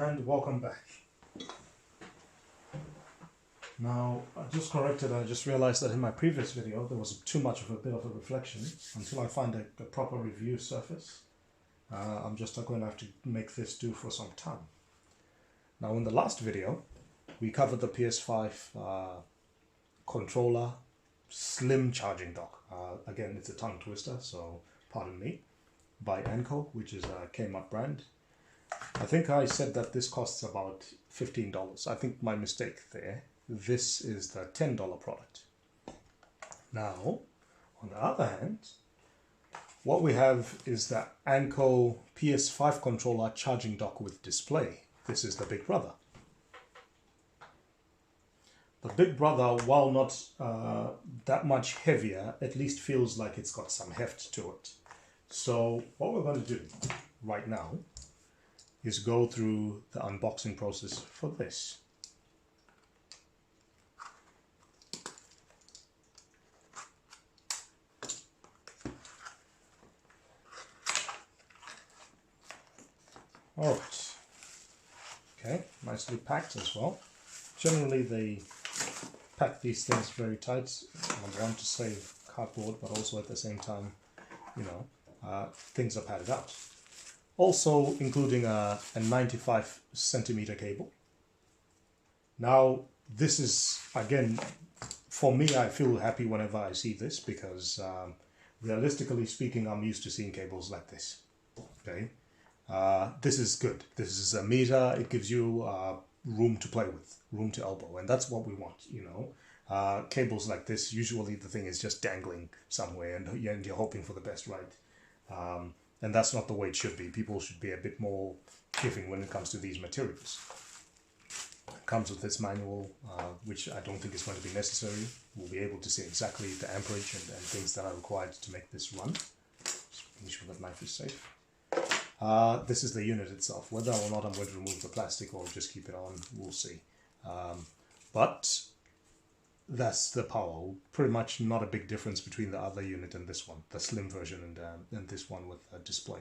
and welcome back. Now, I just corrected, I just realized that in my previous video there was too much of a bit of a reflection. Until I find a proper review surface, I'm just going to have to make this do for some time. Now, in the last video, we covered the PS5 controller slim charging dock. Again, it's a tongue twister, so pardon me, by Anko, which is a Kmart brand. I think I said that this costs about $15. I think my mistake there. This is the $10 product. Now, on the other hand, what we have is the Anko PS5 controller charging dock with display. This is the big brother. The big brother, while not that much heavier, at least feels like it's got some heft to it. So what we're going to do right now is go through the unboxing process for this. Alright, okay, nicely packed as well. Generally they pack these things very tight. I want to save cardboard, but also at the same time, you know, things are padded out. Also including a 95 centimeter cable. Now this is, again, for me, I feel happy whenever I see this because realistically speaking, I'm used to seeing cables like this. Okay, this is good. This is a meter. It gives you room to play with, room to elbow, and that's what we want, you know. Cables like this, usually the thing is just dangling somewhere and you're hoping for the best, right? And that's not the way it should be. People should be a bit more giving when it comes to these materials. It comes with this manual, which I don't think is going to be necessary. We'll be able to see exactly the amperage and things that are required to make this run. Just making sure that knife is safe. This is the unit itself. Whether or not I'm going to remove the plastic or just keep it on, we'll see. But that's the power. Pretty much not a big difference between the other unit and this one, the slim version and this one with a display.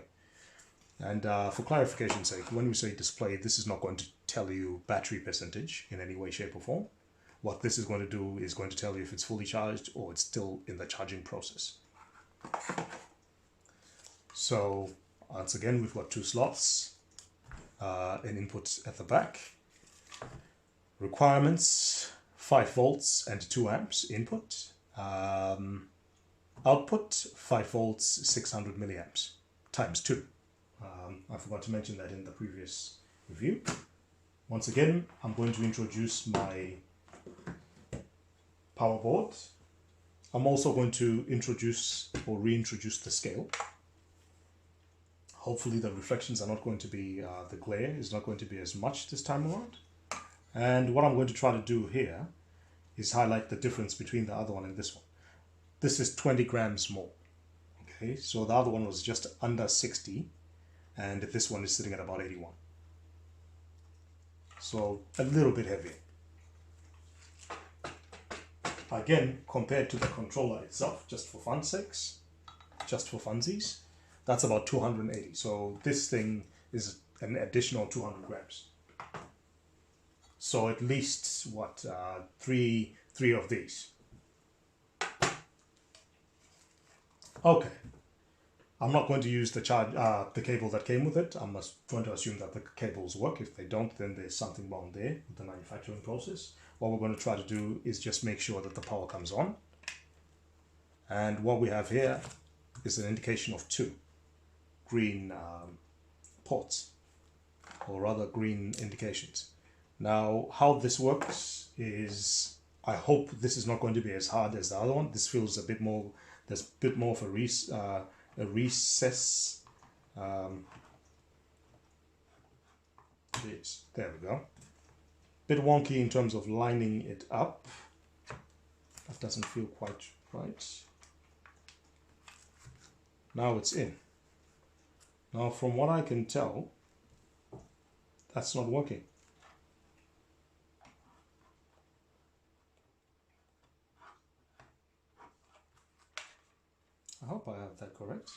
And for clarification's sake, when we say display, this is not going to tell you battery percentage in any way, shape or form. What this is going to do is going to tell you if it's fully charged or it's still in the charging process. So once again, we've got two slots, an input at the back, requirements, 5 volts and 2 amps input, output 5 volts, 600 milliamps times 2. I forgot to mention that in the previous review. Once again, I'm going to introduce my power board. I'm also going to introduce or reintroduce the scale. Hopefully the reflections are not going to be, the glare is not going to be as much this time around. And what I'm going to try to do here is highlight the difference between the other one and this one. This is 20 grams more. Okay, so the other one was just under 60 and this one is sitting at about 81. So a little bit heavier. Again, compared to the controller itself, just for fun's sakes, just for funsies, that's about 280. So this thing is an additional 200 grams. So at least what, three of these. Okay, I'm not going to use the cable that came with it. I'm going to assume that the cables work. If they don't, then there's something wrong there with the manufacturing process. What we're going to try to do is just make sure that the power comes on. And what we have here is an indication of 2 green ports, or rather green indications. Now, how this works is, I hope this is not going to be as hard as the other one. This feels a bit more, there's a bit more of a recess. Yes, there we go. Bit wonky in terms of lining it up. That doesn't feel quite right. Now it's in. Now, from what I can tell, that's not working. I hope I have that correct.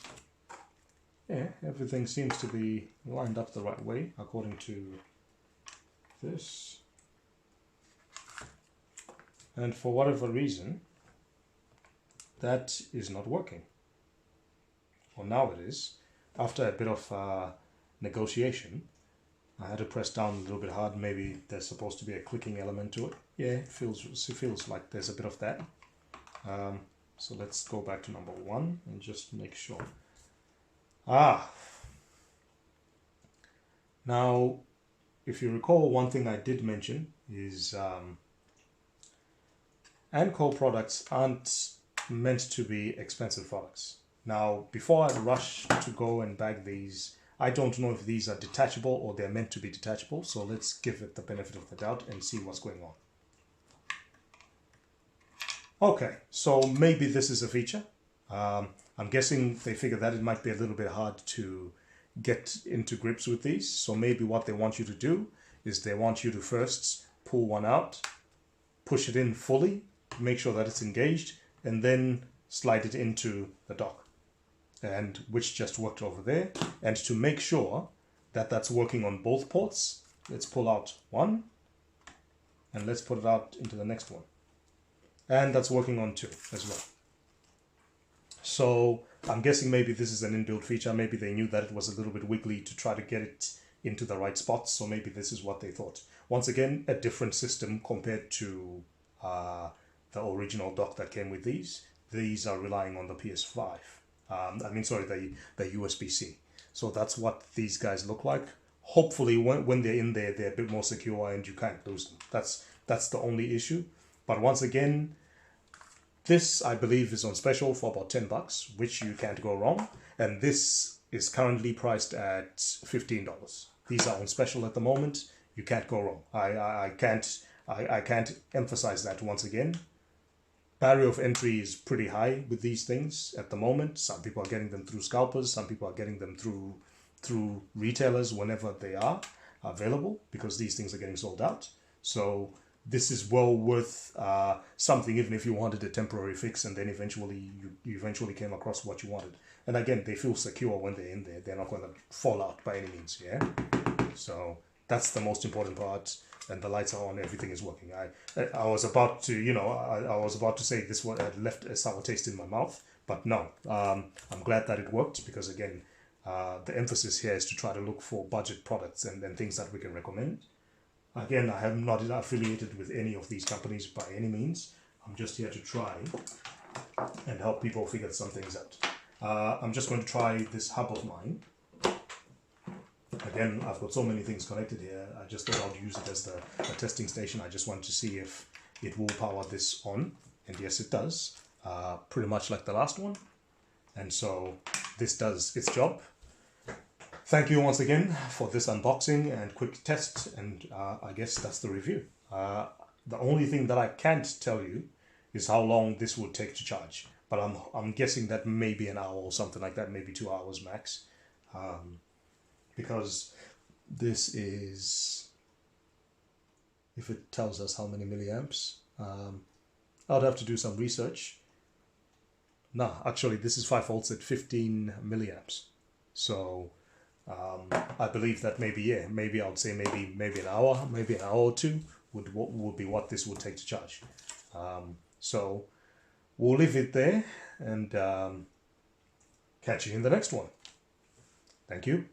Yeah, everything seems to be lined up the right way according to this. And for whatever reason, that is not working. Well, now it is. After a bit of negotiation, I had to press down a little bit hard. Maybe there's supposed to be a clicking element to it. Yeah, it feels like there's a bit of that. So let's go back to number 1 and just make sure. Now, if you recall, one thing I did mention is Anko products aren't meant to be expensive products. Now, before I rush to go and bag these, I don't know if these are detachable or they're meant to be detachable. So let's give it the benefit of the doubt and see what's going on. Okay, so maybe this is a feature. I'm guessing they figured that it might be a little bit hard to get into grips with these. So maybe what they want you to do is they want you to first pull one out, push it in fully, make sure that it's engaged, and then slide it into the dock, and which just worked over there. And to make sure that that's working on both ports, let's pull out one and let's put it out into the next one. And that's working on 2 as well. So I'm guessing maybe this is an inbuilt feature. Maybe they knew that it was a little bit wiggly to try to get it into the right spots. So maybe this is what they thought. Once again, a different system compared to the original dock that came with these. These are relying on the PS5. The USB-C. So that's what these guys look like. Hopefully when they're in there, they're a bit more secure and you can't lose them. That's the only issue. But once again, this I believe is on special for about $10, which you can't go wrong. And this is currently priced at $15. These are on special at the moment. You can't go wrong. I can't emphasize that once again. Barrier of entry is pretty high with these things at the moment. Some people are getting them through scalpers. Some people are getting them through retailers whenever they are available, because these things are getting sold out. So this is well worth something, even if you wanted a temporary fix and then eventually you eventually came across what you wanted. And again, they feel secure when they're in there. They're not going to fall out by any means. Yeah. So that's the most important part. And the lights are on, everything is working. I was about to, I was about to say this one had left a sour taste in my mouth, but no. I'm glad that it worked, because again, the emphasis here is to try to look for budget products and things that we can recommend. Again, I am not affiliated with any of these companies by any means. I'm just here to try and help people figure some things out. I'm just going to try this hub of mine. Again, I've got so many things connected here. I just thought I'd use it as the testing station. I just want to see if it will power this on. And yes, it does. Pretty much like the last one. And so this does its job. Thank you once again for this unboxing and quick test. And I guess that's the review. The only thing that I can't tell you is how long this would take to charge. But I'm guessing that maybe an hour or something like that, maybe 2 hours max. Because this is, if it tells us how many milliamps, I'd have to do some research. Nah, actually this is 5 volts at 15 milliamps. So I believe that maybe I would say maybe an hour or 2 would be what this would take to charge. So we'll leave it there and catch you in the next one. Thank you.